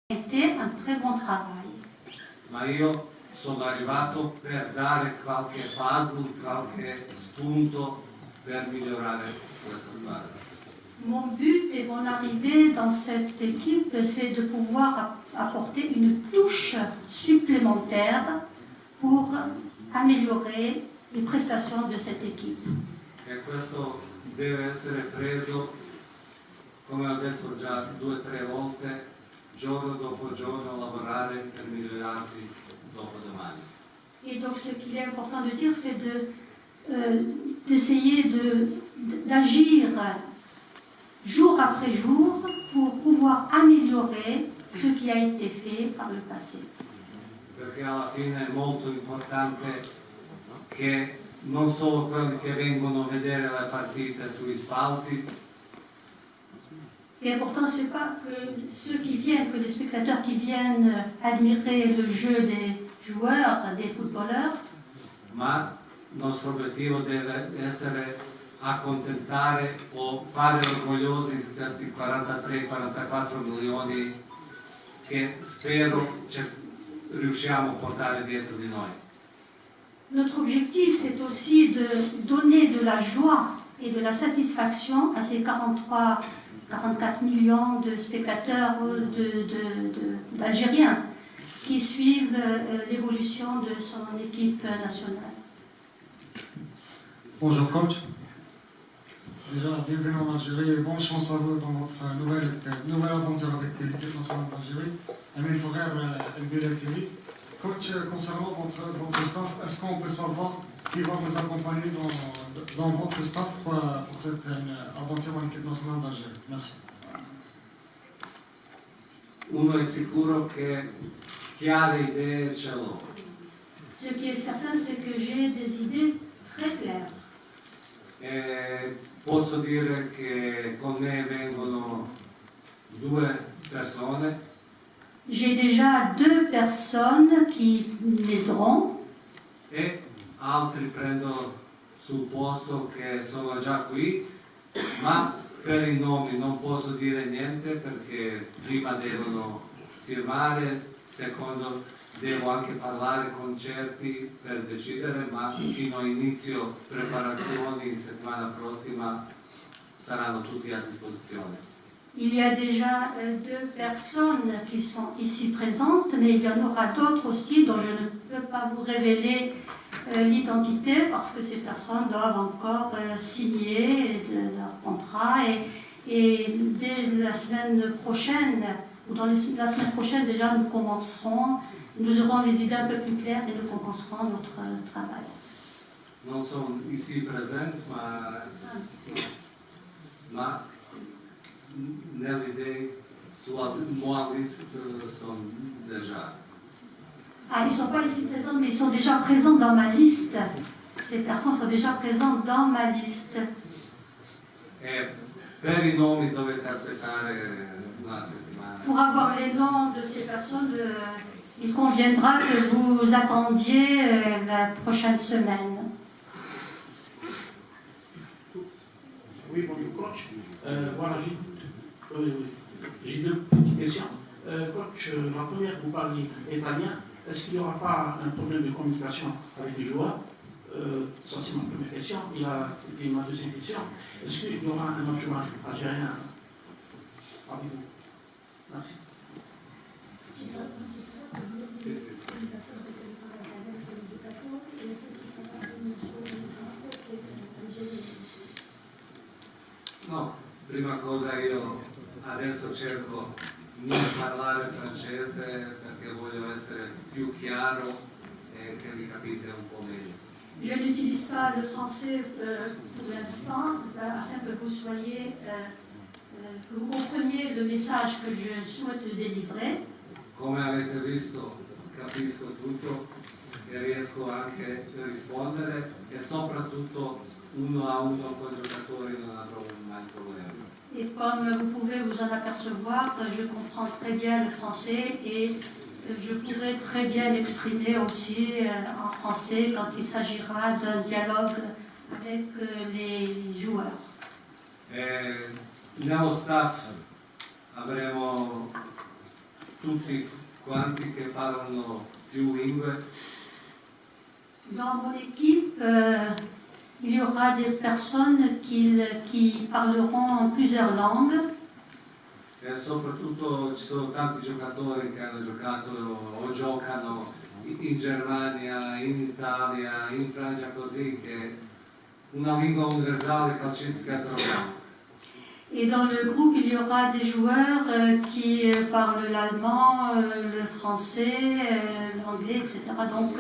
C'était un très bon travail. Ma io sono arrivato per dare qualche puzzle, qualche spunto per migliorare questa squadra. Mon but et mon arrivée dans cette équipe, c'est de pouvoir apporter une touche supplémentaire pour améliorer les prestations de cette équipe. E questo deve essere preso, come ho detto già 2 o 3 volte, giorno dopo giorno lavorare per migliorarsi dopodomani. Et donc ce qu'il est important de dire, c'est d'essayer d'agir jour après jour pour pouvoir améliorer ce qui a été fait par le passé. Perché alla fine è molto importante che non solo quelli che vengono a vedere le partite sugli spalti, Ce qui est important, c'est pas que ceux qui viennent, que les spectateurs qui viennent admirer le jeu des joueurs, des footballeurs, ma il nostro obiettivo deve essere accontentare o fare orgogliosi di questi 43-44 milioni che spero riusciamo a portare dietro di noi. Notre objectif, c'est aussi de donner de la joie et de la satisfaction à ces 44 millions de spectateurs d'Algériens qui suivent l'évolution de son équipe nationale. Bonjour coach. Déjà, bienvenue en Algérie et bonne chance à vous dans votre nouvelle aventure avec l'équipe nationale d'Algérie. Emile Fourrière, NBA TV. Coach, concernant votre staff, est-ce qu'on peut savoir qui va vous accompagner dans votre staff pour cette aventure en équipe nationale d'Algérie? Merci. Uno è sicuro che chiare idee ce l'ho. Ce qui est certain, c'est que j'ai des idées très claires. E posso dire che con me vengono 2 persone. J'ai déjà 2 personnes qui m'aideront E altri prendo sul posto che sono già qui, ma per i nomi non posso dire niente perché prima devono firmare, secondo devo anche parlare con certi per decidere, ma fino a inizio preparazioni settimana prossima saranno tutti a disposizione. Il y a déjà 2 personnes qui sont ici présentes, mais il y en aura d'autres aussi dont je ne peux pas vous révéler l'identité parce que ces personnes doivent encore signer leur contrat et dès la semaine prochaine, ou dans la semaine prochaine déjà, nous aurons des idées un peu plus claires et nous commencerons notre travail. Non sono ici presenti, ma nelle idee sulla mia lista sono già. Ah, ils ne sont pas ici présents, mais ils sont déjà présents dans ma liste. Ces personnes sont déjà présentes dans ma liste. E per i nomi dovete aspettare una settimana. Pour avoir les noms de ces personnes, il conviendra que vous attendiez la prochaine semaine. Oui, bonjour coach. Voilà, j'ai 2 petites questions. Coach, la première, vous parlez italien. Est-ce qu'il n'y aura pas un problème de communication avec les joueurs? Ça, c'est ma première question. Et ma deuxième question, est-ce qu'il y aura un autre joueur algérien avec vous? Merci. No, prima cosa io adesso cerco di non parlare francese perché voglio essere più chiaro e che mi capite un po' meglio. Je n'utilise pas le français pour l'instant, afin que vous soyez, que vous compreniez le message que je souhaite délivrer. Come avete visto, capisco tutto e riesco anche a rispondere e soprattutto 1 a 1 con i giocatori non avrò mai problemi. Et comme vous pouvez vous en apercevoir, je comprends très bien le français et je pourrai très bien l'exprimer aussi en français quand il s'agira d'un dialogue avec les joueurs. Nello staff avremo tutti quanti che parlano più lingue. Dans mon équipe, il y aura des personnes qui parleront en plusieurs langues. E soprattutto ci sono tanti giocatori che hanno giocato o giocano in Germania, in Italia, in Francia, così che una lingua universale calcistica troviamo. Et dans le groupe, il y aura des joueurs qui parlent l'allemand, le français, l'anglais, etc. Donc,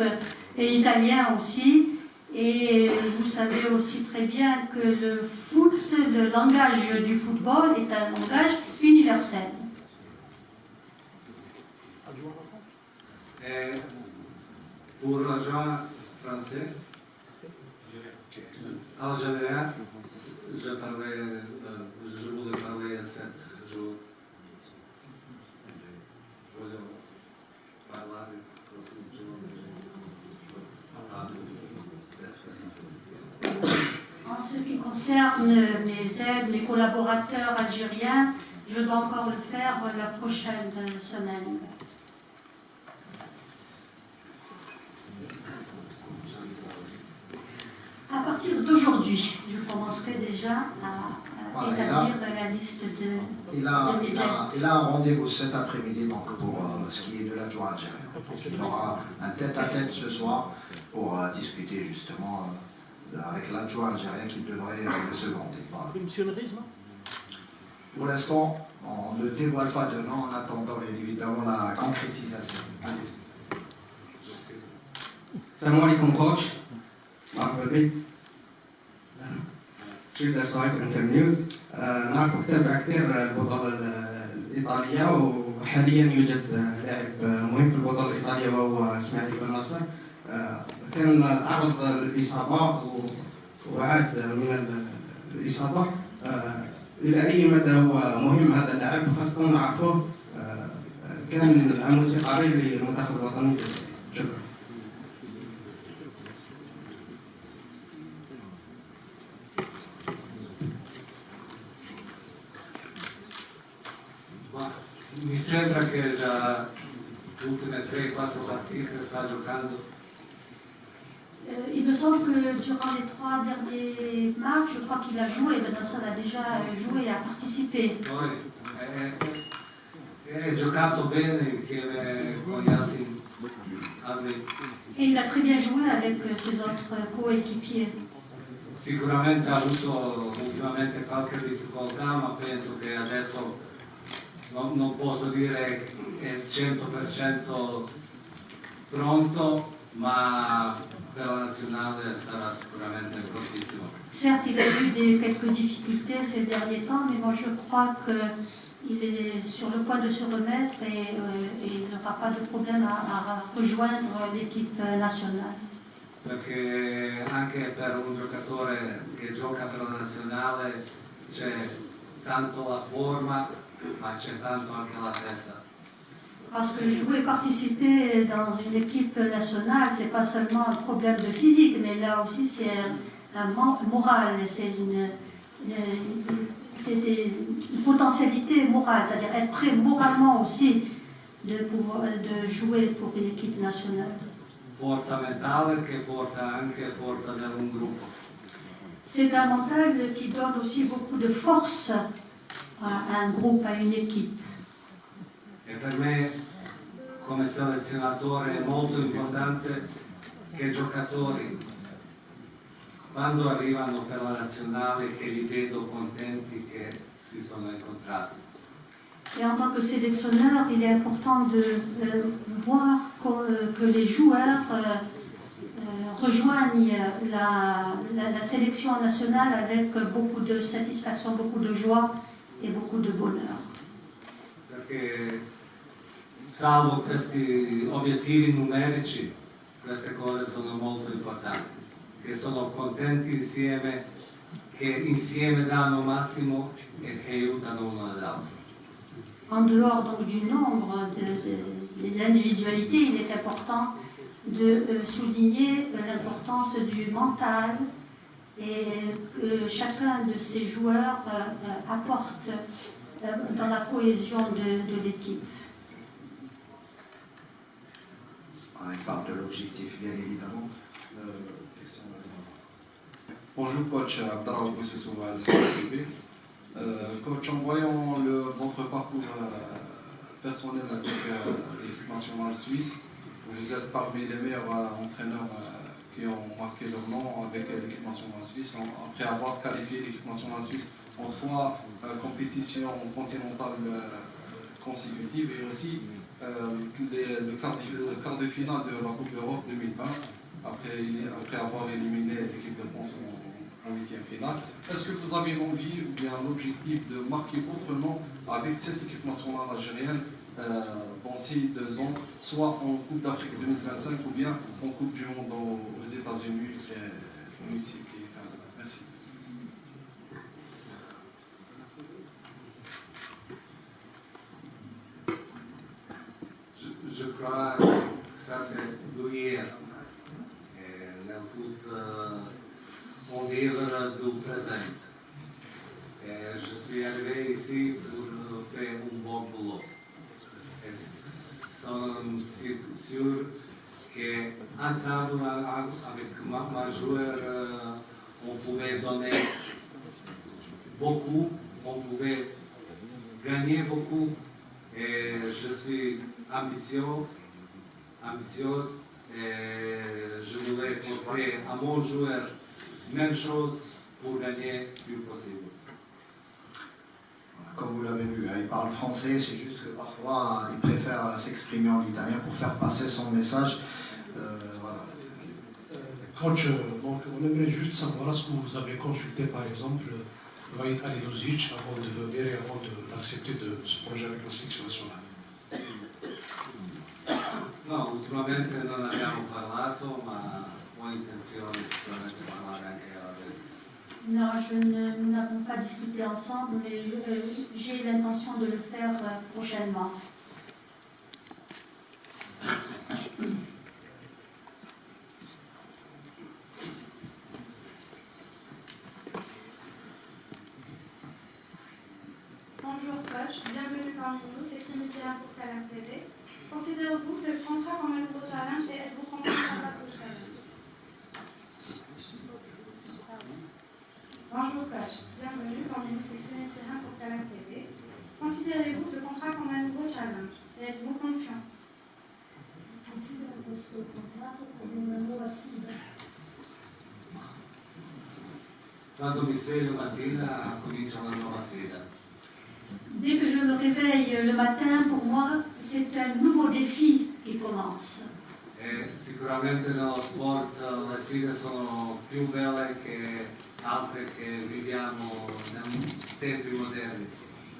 et l'italien aussi. Et vous savez aussi très bien que le foot, le langage du football est un langage universel. Et pour le joueur français, algérien, je voulais parler à 7 jours. Je voulais parler En ce qui concerne mes aides, mes collaborateurs algériens, je dois encore le faire la prochaine semaine. À partir d'aujourd'hui, je commencerai déjà à établir la liste de mes aides. Il a un rendez-vous cet après-midi donc pour ce qui est de l'adjoint algérien. Donc, il aura un tête-à-tête ce soir pour discuter justement avec l'adjoint algérien qui devrait le seconder. Voilà. Pour l'instant, on ne dévoile pas de nom en attendant évidemment la concrétisation. Allez-y. السلام عليكم كوتش، مرحبا بك. جيد صاحب انترنيوز. نعرفك تتابع كثير البطولة الإيطالية، وحاليا يوجد لاعب مهم في البطولة الإيطالية وهو إسماعيل بن ناصر. كان تعرض للإصابة وعاد من الإصابة. إلى أي مدى هو مهم هذا اللاعب، خاصة نعرفه كان العمود قريب للمنتخب الوطني الجزائري. شكرا. Mi sembra che già le ultime 3-4 partite sta giocando. Il me semble que durant les 3 derniers matchs, je crois qu'il a joué, Benassar a déjà joué, a participé. Poi è giocato bene insieme con Yassin Adli. Et il a très bien joué avec ses autres coéquipiers. Sicuramente ha avuto ultimamente qualche difficoltà, ma penso che adesso non posso dire che è 100% pronto, ma per la nazionale sarà sicuramente prontissimo. Certes, il a eu quelques difficultés ces derniers temps, mais moi je crois qu'il est sur le point de se remettre et il n'aura pas de problème à rejoindre l'équipe nationale. Perché anche per un giocatore che gioca per la nazionale c'è tanto la forma, ma c'è tanto anche la testa. Parce que jouer, participer dans une équipe nationale, c'est pas seulement un problème de physique, mais là aussi c'est un manque moral, c'est une potentialité morale, c'est-à-dire être prêt moralement aussi de jouer pour une équipe nationale. Forza mentale che porta anche forza nell'un gruppo. C'est un mental qui donne aussi beaucoup de force à un groupe, à une équipe. E per me, come selezionatore, è molto importante che i giocatori, quando arrivano per la nazionale, che li vedo contenti che si sono incontrati. Et en tant que sélectionneur, il est important de voir que les joueurs rejoignent la sélection nationale avec beaucoup de satisfaction, beaucoup de joie et beaucoup de bonheur. Perché salvo questi obiettivi numerici, queste cose sono molto importanti, che sono contenti insieme, che insieme danno massimo e che aiutano uno all'altro. En dehors donc du nombre des individualités, il est important de souligner l'importance du mental et que chacun de ces joueurs apporte dans la cohésion de l'équipe. parle de l'objectif, bien évidemment. Bonjour coach, Abdallah Boussessoual, coach, en voyant votre parcours personnel avec l'équipe nationale suisse, vous êtes parmi les meilleurs entraîneurs qui ont marqué leur nom avec l'équipe nationale suisse, après avoir qualifié l'équipe nationale suisse en 3 compétitions continentales consécutives et aussi le quart de finale de la Coupe d'Europe 2020, après avoir éliminé l'équipe de France en 8e finale. Est-ce que vous avez envie ou bien l'objectif de marquer votre nom avec cette équipe nationale algérienne dans ces 2 ans, soit en Coupe d'Afrique 2025 ou bien en Coupe du Monde aux États-Unis au Mexique et Canada? Merci. Je crois que ça c'est d'hier. Le foot, on vivre du présent. Je suis arrivé ici pour faire un bon boulot. Je suis sûr qu'ensemble avec ma joueur, on pouvait donner beaucoup, on pouvait gagner beaucoup. Et je suis ambitieuse et je voulais porter à mon joueur même chose pour gagner le plus possible. Comme vous l'avez vu, il parle français, c'est juste que parfois il préfère s'exprimer en italien pour faire passer son message. Voilà. Coach, donc on aimerait juste savoir est-ce que vous avez consulté par exemple Vahid Halilovic avant de venir et avant d'accepter de ce projet avec la sélection nationale? No, ultimamente non abbiamo parlato, ma ho intenzione sicuramente di parlare anche alla verità. Non, nous n'avons pas discuté ensemble, mais j'ai l'intention de le faire prochainement. Bonjour coach, bienvenue parmi nous, c'est Christiane pour Salam TV. Considérez-vous ce contrat comme un nouveau challenge et êtes-vous confiant face au challenge? Bonjour coach, bienvenue parmi nous, c'est Christiane pour Salam TV. Considérez-vous ce contrat comme un nouveau challenge et êtes-vous confiant? Considero questo contratto come una nuova sfida. Quando mi sveglio mattina comincia una nuova sfida. Dès que je me réveille le matin, pour moi, c'est un nouveau défi qui commence. E sicuramente nello sport le sfide sono più belle che altre che viviamo nei tempi moderni.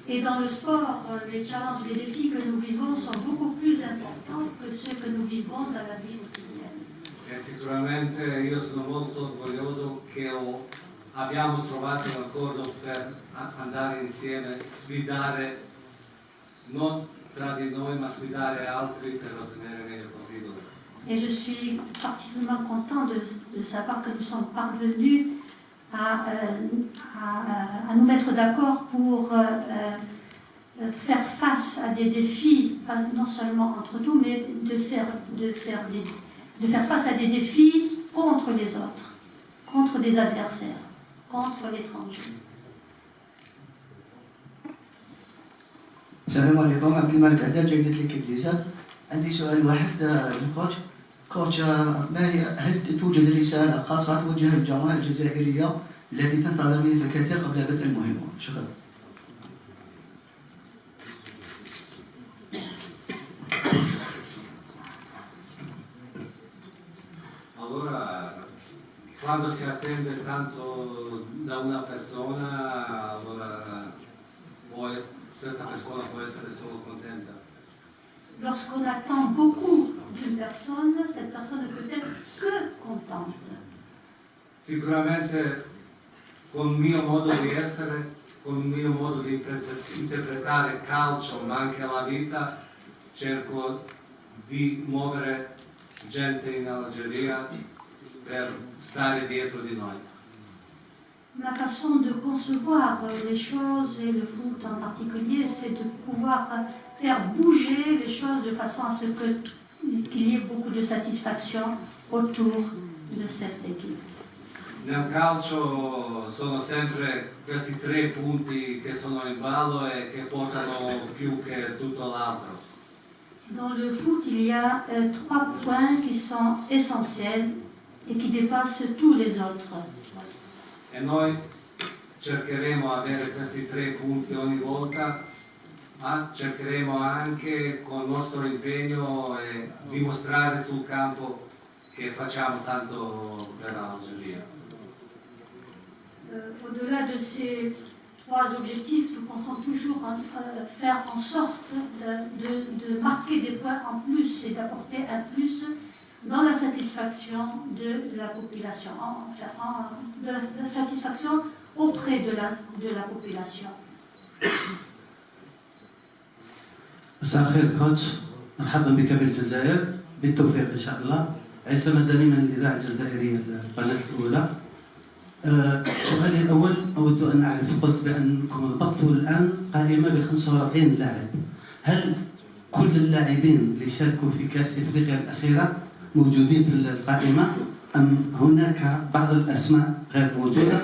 Et dans le sport, les challenges, les défis que nous vivons sont beaucoup plus importants que ceux que nous vivons dans la vie quotidienne. E sicuramente io sono molto orgoglioso che abbiamo trovato un accordo per andare insieme, sfidare non tra di noi ma sfidare altri per ottenere il meglio possibile. Et je suis particulièrement content de savoir que nous sommes parvenus à nous mettre d'accord pour faire face à des défis, pas non seulement entre nous, mais de faire face à des défis contre les autres, contre des adversaires, contre l'étranger. السلام عليكم، عبد الملك عداد، جريدة ليكيب ديزا. عندي سؤال واحد للكوتش. كوتش، هل توجد رسالة خاصة توجه للجماعة الجزائرية التي تنتظر من الكثير قبل بدء المهمة؟ شكرا. Allora, quando si attende tanto da una persona, allora questa persona può essere solo contenta. Lorsqu'on attend beaucoup d'une personne, cette personne ne peut être que contente. Sicuramente con il mio modo di essere, con il mio modo di interpretare il calcio, ma anche la vita, cerco di muovere gente in Algeria per stare dietro di noi. Ma façon de concevoir les choses, et le foot en particulier, c'est de pouvoir faire bouger les choses de façon à ce que qu'il y ait beaucoup de satisfaction autour de cette équipe. Nel calcio sono sempre questi 3 punti che sono in ballo e che portano più che tutto l'altro. Dans le foot, il y a 3 points qui sont essentiels et qui dépassent tous les autres. E noi cercheremo di avere questi 3 punti ogni volta, ma cercheremo anche con il nostro impegno e dimostrare sul campo che facciamo tanto per l'Algeria. Au-delà de ces 3 objectifs, nous pensons toujours faire en sorte de marquer des points en plus et d'apporter un plus dans la satisfaction de la population, de la satisfaction auprès de la population. مساء الخير كوتش، مرحبا بك في الجزائر، بالتوفيق ان شاء الله. عيسى مدني من الاذاعه الجزائريه القناه الاولى. سؤالي الاول اود ان اعرف، قلت بانكم ضبطتوا الان قائمه ب 45 لاعب، هل كل اللاعبين اللي شاركوا في كاس افريقيا الاخيره موجودين في القائمه ام هناك بعض الاسماء غير موجوده؟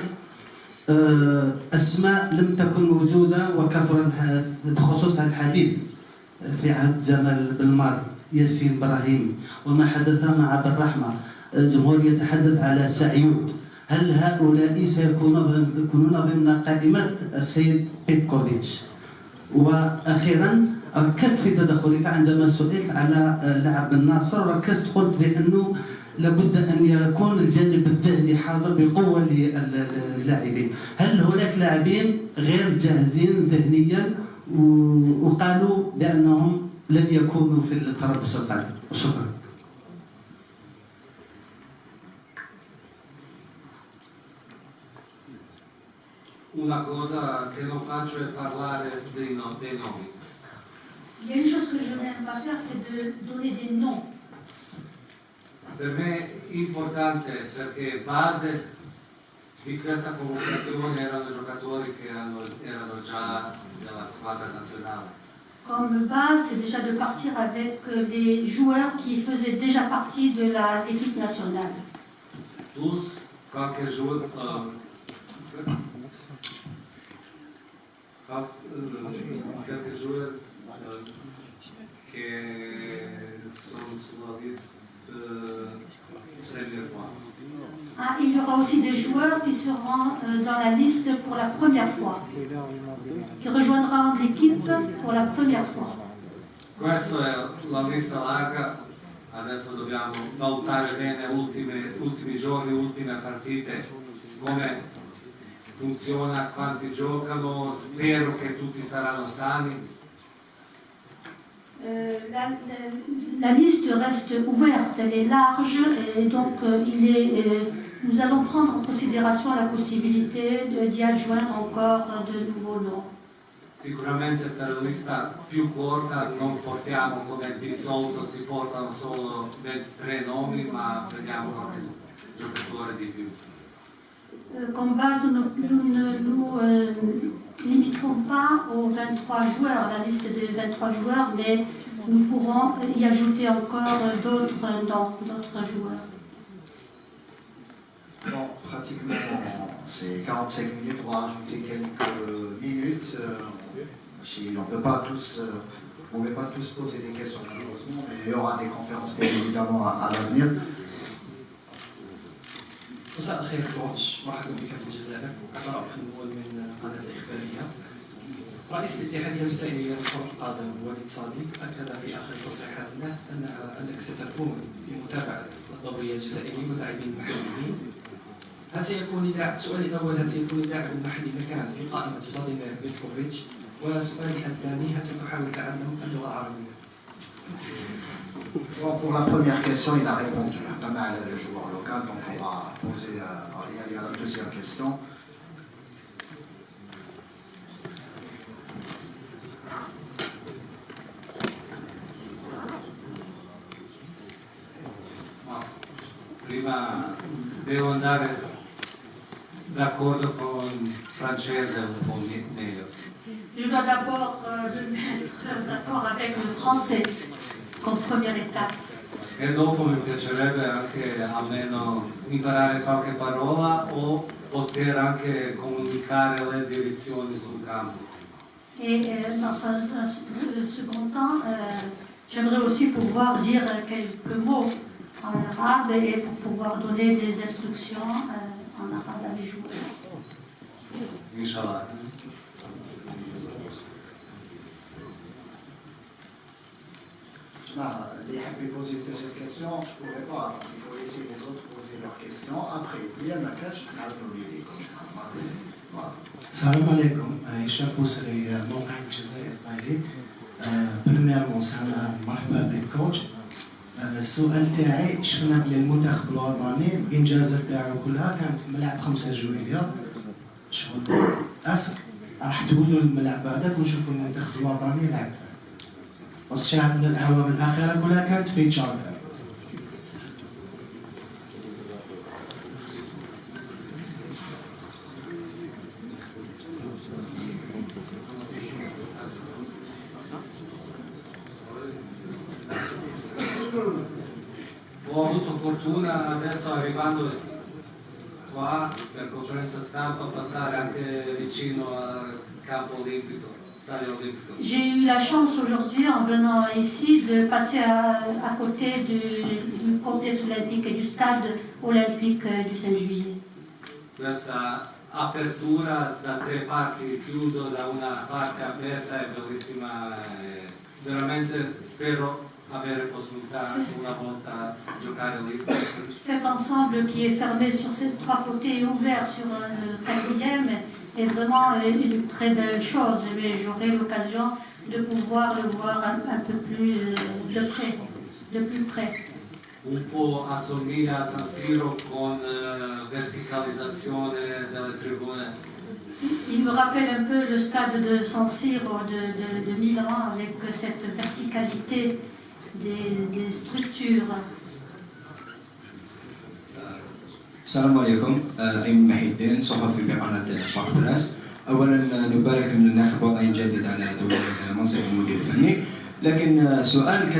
اسماء لم تكن موجوده وكثر بخصوص الحديث في عهد جمال بالماضي، ياسين ابراهيم، وما حدث مع عبد الرحمه، الجمهور يتحدث على سعيود، هل هؤلاء سيكونون ضمن قائمه السيد بيتكوفيتش؟ واخيرا ركزت في تدخلك عندما سئلت على لاعب الناصر، ركزت قلت بانه لابد ان يكون الجانب الذهني حاضر بقوه للاعبين، هل هناك لاعبين غير جاهزين ذهنيا وقالوا بانهم لن يكونوا في التربص القادم؟ شكرا. Una cosa che non faccio è parlare dei nomi. Il y a une chose que je n'aime pas faire, c'est de donner des noms. Per me è importante perché base di questa convocazione erano giocatori che erano già nella squadra nazionale. Comme base, c'est déjà de partir avec les joueurs qui faisaient déjà partie de l'équipe nationale. Plus qualche joueur che sono sulla lista première fois. Ah, il y aura aussi des joueurs qui seront dans la liste pour la première fois, qui rejoindront l'équipe pour la première fois. Questa è la lista larga, adesso dobbiamo valutare bene ultimi giorni, ultime partite, come funziona, quanti giocano, spero che tutti saranno sani. La liste reste ouverte, elle est large et donc nous allons prendre en considération la possibilité d'y adjoindre encore de nouveaux noms. Sicuramente per la lista più corta non portiamo come di solito, si portano solo 23 nomi, ma prendiamo qualche giocatore di più. Comme base, nous ne nous limiterons pas aux 23 joueurs, la liste des 23 joueurs, mais nous pourrons y ajouter encore d'autres noms, d'autres joueurs. Bon, pratiquement, c'est 45 minutes, on va rajouter quelques minutes. On ne peut pas tous, vous ne pouvez pas tous poser des questions malheureusement, mais il y aura des conférences bien évidemment à l'avenir. مساء الخير كوتش، مرحبا بك في الجزائر. عبر خنوال من قناة الإخبارية. رئيس الاتحادية الجزائرية لكرة القدم وليد صديق أكد في آخر تصريحات له أنك ستكون بمتابعة الدوري الجزائري ولاعبين محليين. سؤالي الأول، هل سيكون اللاعب المحلي مكان في قائمة فلاديمير بيتكوفيتش؟ وسؤالي الثاني، هل ستحاول تعلم اللغة العربية؟ Bon, pour la première question, il a répondu. Pas mal le joueur local, donc on va poser à la deuxième question. Prima devo andare d'accordo con francese un po' meglio. Je dois d'abord me mettre d'accord avec le français comme première étape. E dopo mi piacerebbe anche almeno imparare qualche parola o poter anche comunicare le direzioni sul campo. Et dans un second temps, j'aimerais aussi pouvoir dire quelques mots en arabe et pour pouvoir donner des instructions en arabe à mes joueurs. Inshallah. Les gens qui posent cette question, je ne pourrais pas. Il faut laisser les autres poser leurs questions. Après, il y a ma cache, السلام عليكم هشام بوسري موقع الجزائر الطايلي بريميرمون سلام مرحبا بك كوتش السؤال تاعي شفنا بلي المنتخب الوطني الانجازات تاعو كلها كانت في ملعب 5 جويلية شغل راح تولوا الملعب هذاك ونشوفوا المنتخب الوطني يلعب باسكو شاهدنا الاعوام الاخيره كلها كانت في تشارك. Ho avuto fortuna adesso arrivando qua per conferenza stampa passare anche vicino al campo olimpico, stadio olimpico. J'ai eu la chance aujourd'hui en venant ici de passer à côté du complexe olympique et du stade olympique du 5 juillet. Questa apertura da 3 parti chiuso, da una parte aperta è bellissima, veramente spero avere possibilità una volta giocare lì. Cet ensemble qui est fermé sur ces 3 côtés et ouvert sur le 4e est vraiment une très belle chose, mais j'aurai l'occasion de pouvoir le voir un peu plus de plus près. Un po' assomiglia a San Siro con verticalizzazione delle tribune. Il me rappelle un peu le stade de San Siro de Milan avec cette verticalité des structures. السلام عليكم أيمن محي الدين صحفي بقناة أخبار الناس. أولا نبارك للناخب الوطني الجديد على تولي منصب المدير الفني، لكن سؤال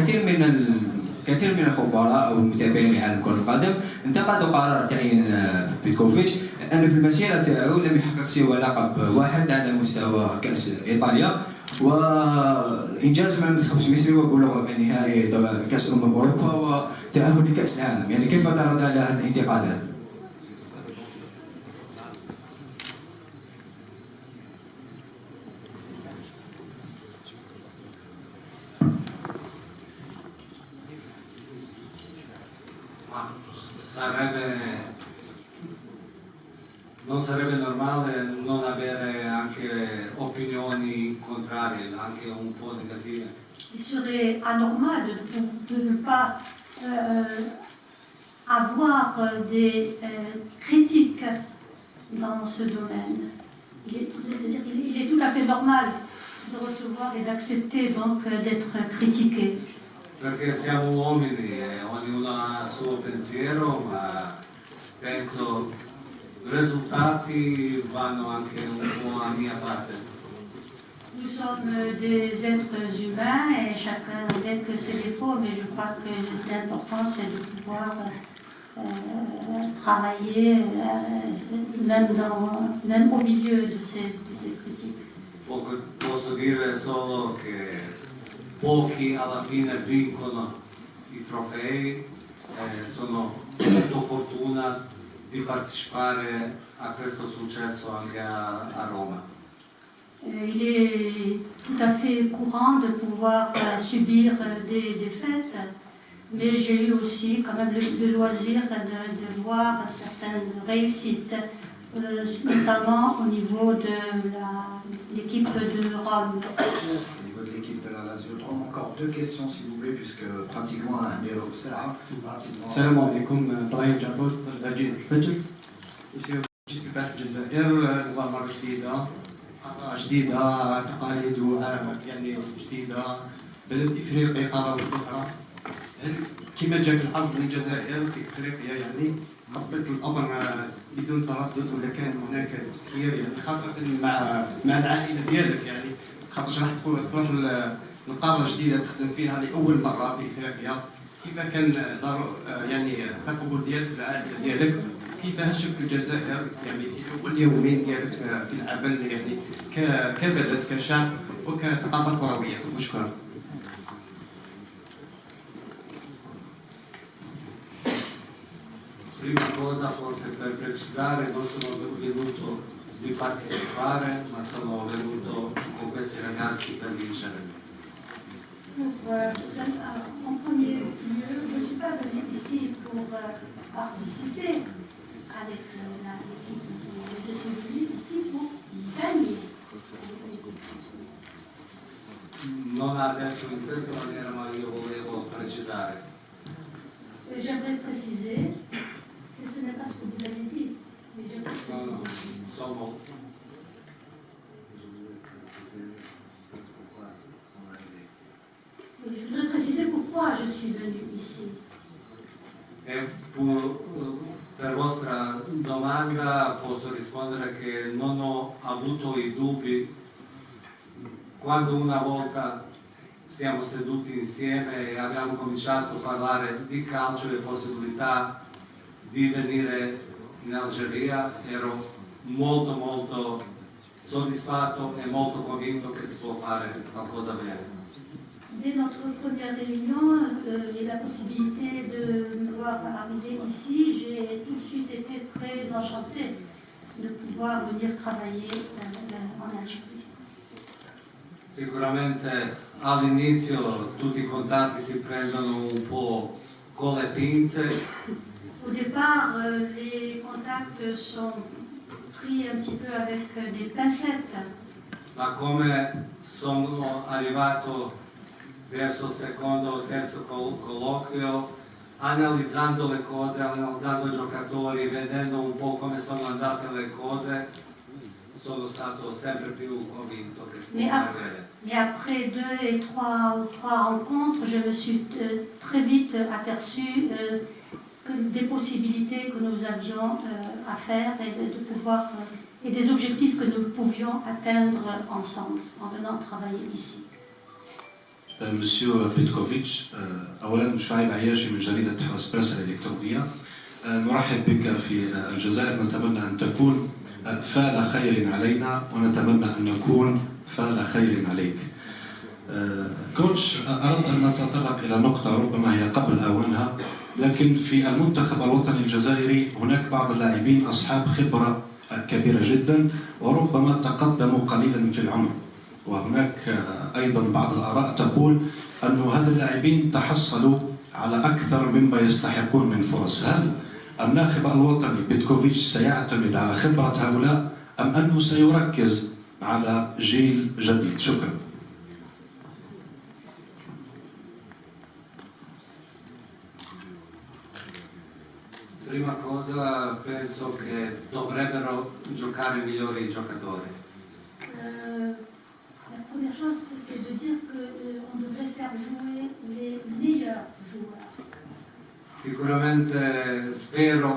كثير من الخبراء أو المتابعين لعالم كرة القدم انتقدوا قرار تعيين بيتكوفيتش لأنه في المسيرة تاعو لم يحقق سوى لقب واحد على مستوى كأس إيطاليا وإنجاز مع المنتخب السويسري وبلوغ نهائي كأس أوروبا وتأهل لكأس العالم. يعني كيف ترد على الانتقادات؟ Non sarebbe normale non avere anche opinioni contrarie, anche un po' negative. Il serait anormal de ne pas avoir des critiques dans ce domaine. Il est tout à fait normal de recevoir et d'accepter donc d'être critiqué. Perché siamo uomini e ognuno ha il suo pensiero, ma penso i risultati vanno anche un po' a mia parte. Nous sommes des êtres humains et chacun avec ses défauts, mais je crois que l'important c'est de pouvoir travailler même au milieu de ces critiques. Posso dire solo che pochi alla fine vincono i trofei e sono molto fortuna di partecipare a questo successo anche a Roma. Il est tout à fait courant de pouvoir subir des défaites, mais j'ai eu aussi quand même le loisir de voir certaines réussites, notamment au niveau de l'équipe de Rome. Au niveau de l'équipe de la Lazio de Rome, encore 2 questions s'il vous plaît, puisque pratiquement un numéro ساعة. السلام عليكم ابراهيم جابوت جديد الفجر. جيت البارح الجزائر مغامرة جديدة تقاليد يعني جديدة بلد افريقي قارة اخرى. كما جاك الحظ من الجزائر في افريقيا يعني قبلت الامر بدون تردد ولا كان هناك تفكير يعني خاصة مع العائلة ديالك يعني خاطر راح تروح لقارة جديدة تخدم فيها لأول مرة في افريقيا كيف كان يعني القبول ديالك في العائله ديالك كيفاش شفت الجزائر يعني واليومين ديالك في العمل يعني كبلد كشعب وكثقافه كرويه؟ وشكرا. Prima cosa forse per precisare, non sono venuto di partecipare, ma sono venuto con questi ragazzi per vincere. En premier lieu, je ne suis pas venue ici pour participer avec l'équipe. Je suis venue ici pour gagner. Non ha detto in questa maniera, ma io volevo precisare. J'aimerais préciser, ce n'est pas ce que vous avez dit, mais j'aimerais préciser. Sono Je voudrais préciser pourquoi je suis venue ici. E per vostra domanda posso rispondere che non ho avuto i dubbi quando una volta siamo seduti insieme e abbiamo cominciato a parlare di calcio e le possibilità di venire in Algeria, ero molto soddisfatto e molto convinto che si può fare qualcosa bene. Dès notre première réunion et la possibilité de me voir arriver ici, j'ai tout de suite été très enchantée de pouvoir venir travailler en Algérie. Sicuramente all'inizio tutti i contatti si prendono un po' con le pinze. Au départ, les contacts sont pris un petit peu avec des pincettes. Ma come sono arrivato verso il secondo o terzo colloquio, analizzando le cose, analizzando i giocatori, vedendo un po' come sono andate le cose, sono stato sempre più convinto che si può fare bene. Mais après trois rencontres, je me suis très vite aperçu que des possibilités que nous avions à faire et des objectifs que nous pouvions atteindre ensemble en venant travailler ici. Monsieur بيتكوفيتش، أولا شعيب عياشي من جريدة إسبريسو الإلكترونية. نرحب بك في الجزائر، نتمنى أن تكون فال خير علينا ونتمنى أن نكون فال خير عليك. كوتش، أردت أن نتطرق إلى نقطة ربما هي قبل أوانها، لكن في المنتخب الوطني الجزائري هناك بعض اللاعبين أصحاب خبرة كبيرة جدا وربما تقدموا قليلا في العمر، وهناك أيضا بعض الآراء تقول أن هذا اللاعبين تحصلوا على أكثر مما يستحقون من فرص. هل الناخب الوطني بيتكوفيتش سيعتمد على خبرة هؤلاء أم أنه سيركز على جيل جديد؟ شكرا. Prima cosa penso che dovrebbero giocare migliori i giocatori. La première chose, c'est de dire qu'on devrait faire jouer les meilleurs joueurs. Sicuramente spero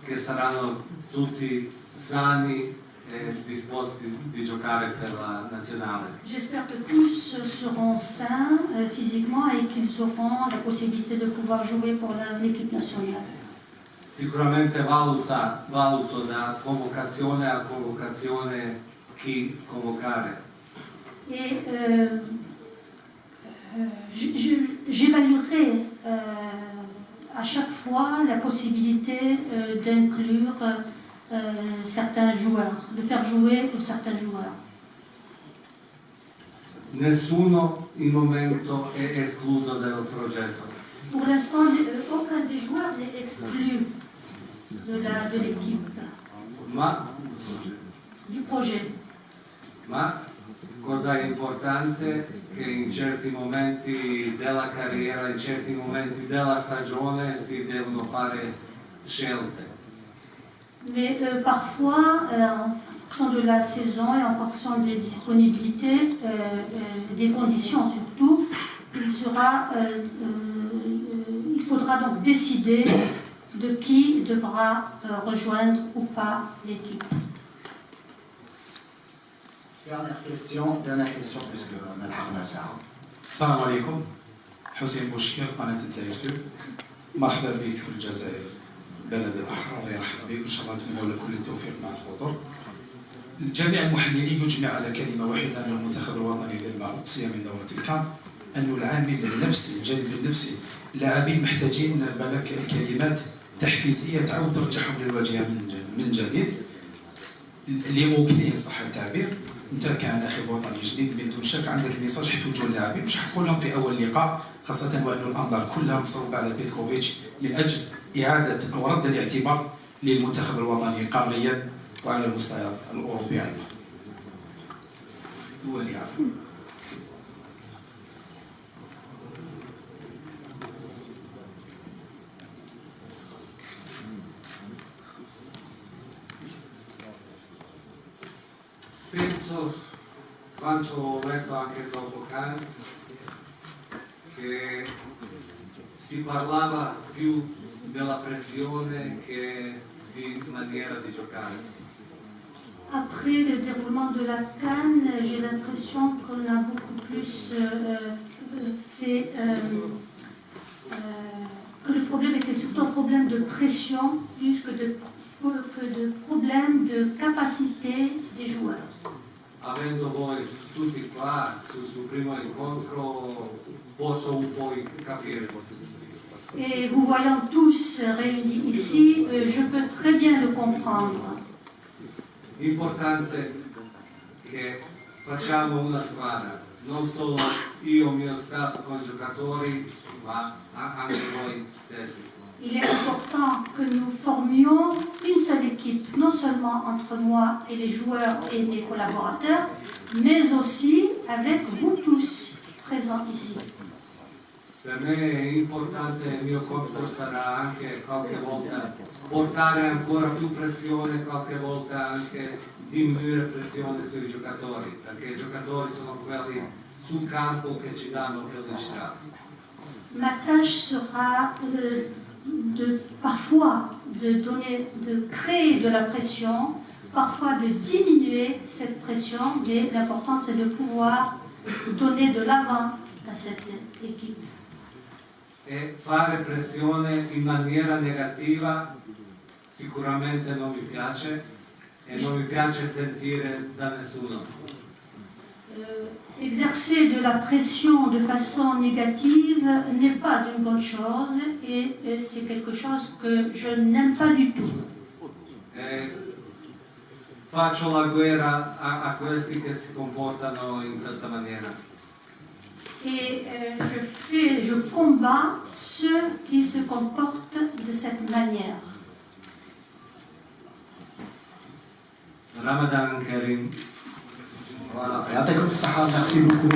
che saranno tutti sani e disposti di giocare per la nazionale. J'espère que tous seront sains physiquement et qu'ils auront la possibilité de pouvoir jouer pour l'équipe nationale. Sicuramente valuto da convocazione a convocazione chi convocare. Et j'évaluerai à chaque fois la possibilité d'inclure certains joueurs, de faire jouer certains joueurs. Nessuno in momento è escluso dal progetto. Pour l'instant, aucun des joueurs n'est exclu de l'équipe, du projet. Ma cosa è importante è che in certi momenti della carriera, in certi momenti della stagione si devono fare scelte. Mais parfois, en fonction de la saison et en fonction des disponibilités, des conditions surtout, il faudra donc décider de qui devra rejoindre ou pas l'équipe. Dernière question puisque on a la السلام عليكم. حسين بوشكر قناة الجزائر 2. مرحبا بك في الجزائر بلد الأحرار، يرحب بك وإن شاء الله نتمنى لك كل التوفيق مع الخطر. جميع المحللين يجمع على كلمة واحدة أن المنتخب الوطني للمغرب من دورة الكان، أن العامل النفسي الجانب النفسي اللاعبين محتاجين بالك الكلمات تحفيزية تعاود ترجعهم للواجهة من جديد اللي ممكن صح التعبير. انت كناخب وطني جديد بدون شك عندك ميساج حتوجهوا للاعبين واش حتقول لهم في اول لقاء، خاصه وان الانظار كلها مصوبه على بيتكوفيتش من اجل اعاده او رد الاعتبار للمنتخب الوطني قاريا وعلى المستوى الاوروبي ايضا. دولي عفوا. Penso, quanto ho letto anche dopo Cannes, che si parlava più della pressione che di maniera di giocare. Après le déroulement de la CAN, j'ai l'impression qu'on a beaucoup plus fait que le problème était surtout un problème de pression plus que de problème de capacité des joueurs. Avendo voi tutti qua sul primo incontro posso un po' capire. Et vous voyant tous réunis ici, je peux très bien le comprendre. L'importante è che facciamo una squadra, non solo io, mio staff con i giocatori, ma anche voi stessi. Il est important que nous formions une seule équipe, non seulement entre moi et les joueurs et mes collaborateurs, mais aussi avec vous tous présents ici. Per me è importante, il mio compito sarà anche qualche volta portare ancora più pressione, qualche volta anche diminuire pressione sui giocatori, perché i giocatori sono quelli sul campo che ci danno felicità. Ma tâche sera parfois de créer de la pression, parfois de diminuer cette pression, mais l'important c'est de pouvoir donner de l'avant à cette équipe. E fare pressione in maniera negativa sicuramente non mi piace e non mi piace sentire da nessuno. Exercer de la pression de façon négative n'est pas une bonne chose et c'est quelque chose que je n'aime pas du tout. Faccio la guerra a questi che si comportano in questa maniera. Et je combats ceux qui se comportent de cette manière. Ramadan Karim. Voilà. يعطيكم الصحة. Merci beaucoup.